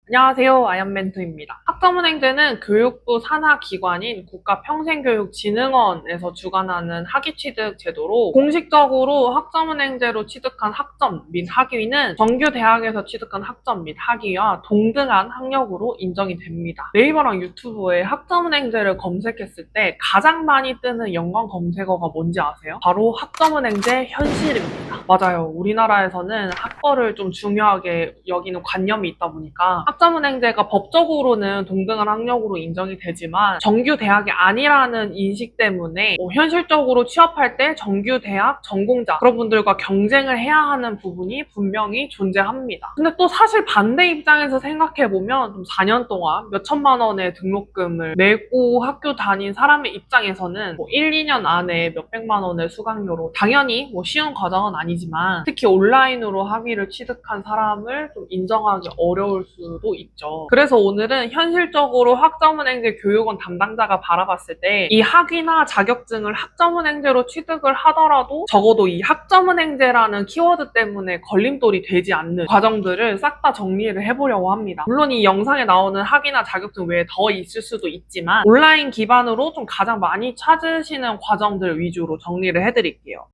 안녕하세요. 아얀멘토입니다. 학점은행제는 교육부 산하 기관인 국가평생교육진흥원에서 주관하는 학위 취득 제도로 공식적으로 학점은행제로 취득한 학점 및 학위는 정규 대학에서 취득한 학점 및 학위와 동등한 학력으로 인정이 됩니다. 네이버랑 유튜브에 학점은행제를 검색했을 때 가장 많이 뜨는 연관 검색어가 뭔지 아세요? 바로 학점은행제 현실입니다. 맞아요. 우리나라에서는 학벌을 좀 중요하게 여기는 관념이 있다 보니까 학점은행제가 법적으로는 동등한 학력으로 인정이 되지만 정규 대학이 아니라는 인식 때문에 현실적으로 취업할 때 정규 대학 전공자 그런 분들과 경쟁을 해야 하는 부분이 분명히 존재합니다. 근데 또 사실 반대 입장에서 생각해보면 좀 4년 동안 몇 천만 원의 등록금을 내고 학교 다닌 사람의 입장에서는 1, 2년 안에 몇백만 원의 수강료로 당연히 쉬운 과정은 아니지만 특히 온라인으로 학위를 취득한 사람을 좀 인정하기 어려울 수도 있죠. 그래서 오늘은 현실적으로 학점은행제 교육원 담당자가 바라봤을 때 이 학위나 자격증을 학점은행제로 취득을 하더라도 적어도 이 학점은행제라는 키워드 때문에 걸림돌이 되지 않는 과정들을 싹 다 정리를 해보려고 합니다. 물론 이 영상에 나오는 학위나 자격증 외에 더 있을 수도 있지만 온라인 기반으로 좀 가장 많이 찾으시는 과정들 위주로 정리를 해드릴게요.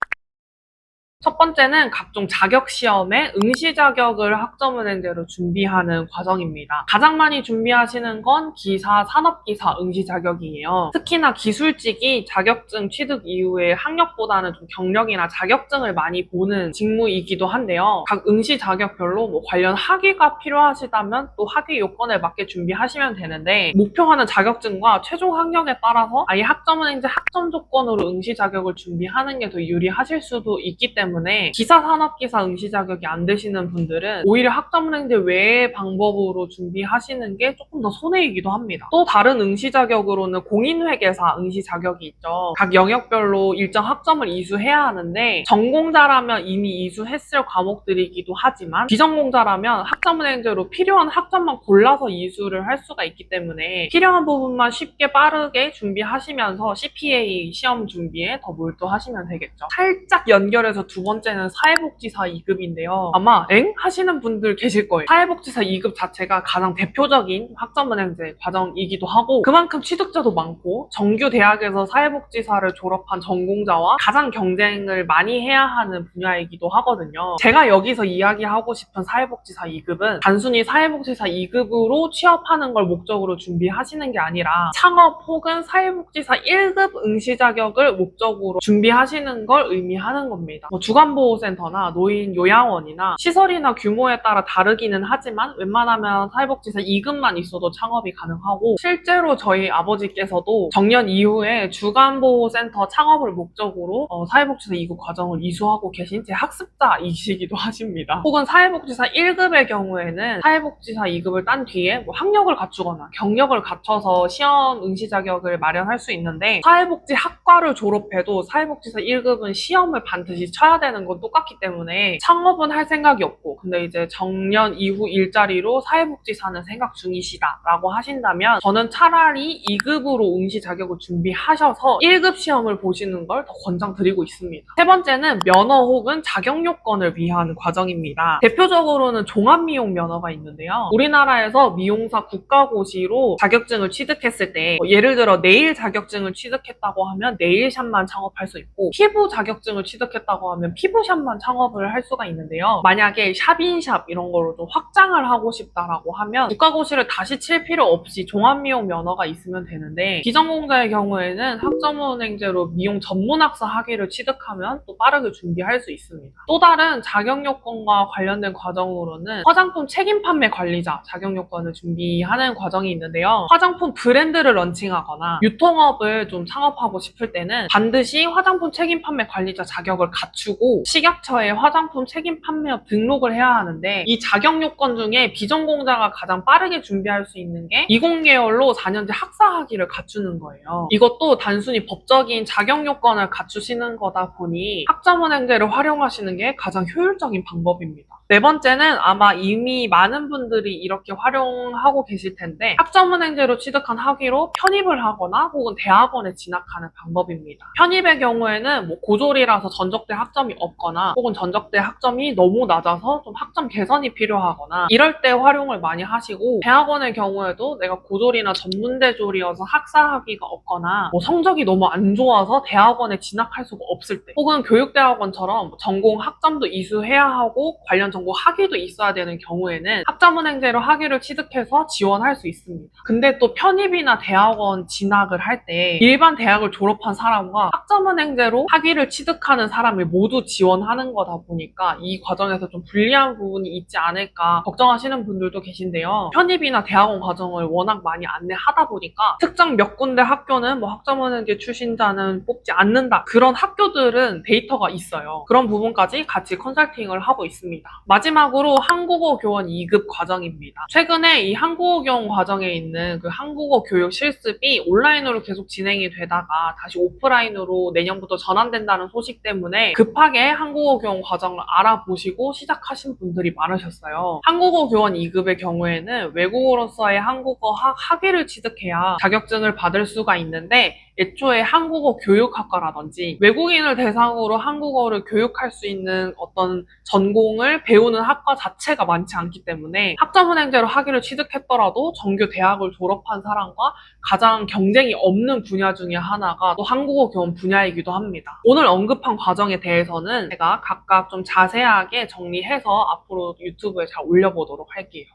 첫 번째는 각종 자격시험의 응시 자격을 학점은행제로 준비하는 과정입니다. 가장 많이 준비하시는 건 기사, 산업기사 응시 자격이에요. 특히나 기술직이 자격증 취득 이후에 학력보다는 좀 경력이나 자격증을 많이 보는 직무이기도 한데요. 각 응시 자격별로 관련 학위가 필요하시다면 또 학위 요건에 맞게 준비하시면 되는데 목표하는 자격증과 최종 학력에 따라서 아예 학점은행제 학점 조건으로 응시 자격을 준비하는 게 더 유리하실 수도 있기 때문에 기사, 산업기사 응시 자격이 안 되시는 분들은 오히려 학점은행제 외의 방법으로 준비하시는 게 조금 더 손해이기도 합니다. 또 다른 응시 자격으로는 공인회계사 응시 자격이 있죠. 각 영역별로 일정 학점을 이수해야 하는데 전공자라면 이미 이수했을 과목들이기도 하지만 비전공자라면 학점은행제로 필요한 학점만 골라서 이수를 할 수가 있기 때문에 필요한 부분만 쉽게 빠르게 준비하시면서 CPA 시험 준비에 더 몰두하시면 되겠죠. 살짝 연결해서 두 번째는 사회복지사 2급인데요. 아마 엥? 하시는 분들 계실 거예요. 사회복지사 2급 자체가 가장 대표적인 학점은행제 과정이기도 하고 그만큼 취득자도 많고 정규 대학에서 사회복지사를 졸업한 전공자와 가장 경쟁을 많이 해야 하는 분야이기도 하거든요. 제가 여기서 이야기하고 싶은 사회복지사 2급은 단순히 사회복지사 2급으로 취업하는 걸 목적으로 준비하시는 게 아니라 창업 혹은 사회복지사 1급 응시 자격을 목적으로 준비하시는 걸 의미하는 겁니다. 주간보호센터나 노인 요양원이나 시설이나 규모에 따라 다르기는 하지만 웬만하면 사회복지사 2급만 있어도 창업이 가능하고 실제로 저희 아버지께서도 정년 이후에 주간보호센터 창업을 목적으로 사회복지사 2급 과정을 이수하고 계신 제 학습자이시기도 하십니다. 혹은 사회복지사 1급의 경우에는 사회복지사 2급을 딴 뒤에 학력을 갖추거나 경력을 갖춰서 시험 응시 자격을 마련할 수 있는데 사회복지학과를 졸업해도 사회복지사 1급은 시험을 반드시 쳐야 되는 건 똑같기 때문에 창업은 할 생각이 없고 근데 이제 정년 이후 일자리로 사회복지사는 생각 중이시다라고 하신다면 저는 차라리 2급으로 응시 자격을 준비하셔서 1급 시험을 보시는 걸 더 권장드리고 있습니다. 세 번째는 면허 혹은 자격 요건을 위한 과정입니다. 대표적으로는 종합미용 면허가 있는데요. 우리나라에서 미용사 국가고시로 자격증을 취득했을 때 예를 들어 네일 자격증을 취득했다고 하면 네일샵만 창업할 수 있고 피부 자격증을 취득했다고 하면 피부샵만 창업을 할 수가 있는데요. 만약에 샵인샵 이런 거로 좀 확장을 하고 싶다라고 하면 국가고시를 다시 칠 필요 없이 종합미용 면허가 있으면 되는데 비전공자의 경우에는 학점은행제로 미용 전문학사 학위를 취득하면 또 빠르게 준비할 수 있습니다. 또 다른 자격 요건과 관련된 과정으로는 화장품 책임 판매 관리자 자격 요건을 준비하는 과정이 있는데요. 화장품 브랜드를 런칭하거나 유통업을 좀 창업하고 싶을 때는 반드시 화장품 책임 판매 관리자 자격을 갖추고 식약처에 화장품 책임 판매업 등록을 해야 하는데 이 자격 요건 중에 비전공자가 가장 빠르게 준비할 수 있는 게 20계열로 4년제 학사 학위를 갖추는 거예요. 이것도 단순히 법적인 자격 요건을 갖추시는 거다 보니 학점은행제를 활용하시는 게 가장 효율적인 방법입니다. 네 번째는 아마 이미 많은 분들이 이렇게 활용하고 계실 텐데 학점은행제로 취득한 학위로 편입을 하거나 혹은 대학원에 진학하는 방법입니다. 편입의 경우에는 뭐 고졸이라서 전적대 학점이 없거나 혹은 전적대 학점이 너무 낮아서 좀 학점 개선이 필요하거나 이럴 때 활용을 많이 하시고, 대학원의 경우에도 내가 고졸이나 전문대졸이어서 학사 학위가 없거나 뭐 성적이 너무 안 좋아서 대학원에 진학할 수가 없을 때, 혹은 교육대학원처럼 전공 학점도 이수해야 하고 관련 전공 학위도 있어야 되는 경우에는 학점은행제로 학위를 취득해서 지원할 수 있습니다. 근데 또 편입이나 대학원 진학을 할 때 일반 대학을 졸업한 사람과 학점은행제로 학위를 취득하는 사람을 모두 지원하는 거다 보니까 이 과정에서 좀 불리한 부분이 있지 않을까 걱정하시는 분들도 계신데요. 편입이나 대학원 과정을 워낙 많이 안내하다 보니까 특정 몇 군데 학교는 뭐 학점은행제 출신자는 뽑지 않는다, 그런 학교들은 데이터가 있어요. 그런 부분까지 같이 컨설팅을 하고 있습니다. 마지막으로 한국어 교원 2급 과정입니다. 최근에 이 한국어 교원 과정에 있는 그 한국어 교육 실습이 온라인으로 계속 진행이 되다가 다시 오프라인으로 내년부터 전환된다는 소식 때문에 급하게 한국어 교원 과정을 알아보시고 시작하신 분들이 많으셨어요. 한국어 교원 2급의 경우에는 외국어로서의 한국어 학위를 취득해야 자격증을 받을 수가 있는데, 애초에 한국어 교육학과라든지 외국인을 대상으로 한국어를 교육할 수 있는 어떤 전공을 배우는 학과 자체가 많지 않기 때문에 학점은행제로 학위를 취득했더라도 정규 대학을 졸업한 사람과 가장 경쟁이 없는 분야 중에 하나가 또 한국어 교원 분야이기도 합니다. 오늘 언급한 과정에 대해서는 제가 각각 좀 자세하게 정리해서 앞으로 유튜브에 잘 올려보도록 할게요.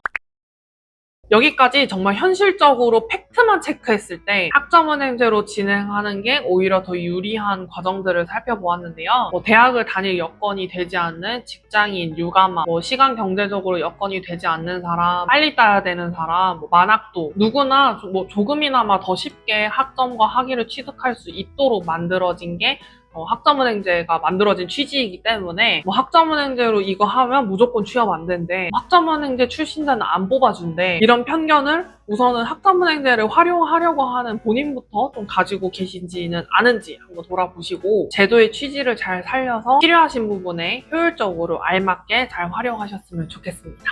여기까지 정말 현실적으로 팩트만 체크했을 때 학점은행제로 진행하는 게 오히려 더 유리한 과정들을 살펴보았는데요. 뭐 대학을 다닐 여건이 되지 않는 직장인, 육아맘, 뭐 시간 경제적으로 여건이 되지 않는 사람, 빨리 따야 되는 사람, 뭐 만학도, 누구나 뭐 조금이나마 더 쉽게 학점과 학위를 취득할 수 있도록 만들어진 게 학점은행제가 만들어진 취지이기 때문에 뭐 학점은행제로 이거 하면 무조건 취업 안 된대, 학점은행제 출신자는 안 뽑아준대, 이런 편견을 우선은 학점은행제를 활용하려고 하는 본인부터 좀 가지고 계신지는 아는지 한번 돌아보시고 제도의 취지를 잘 살려서 필요하신 부분에 효율적으로 알맞게 잘 활용하셨으면 좋겠습니다.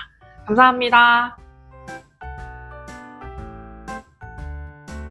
감사합니다.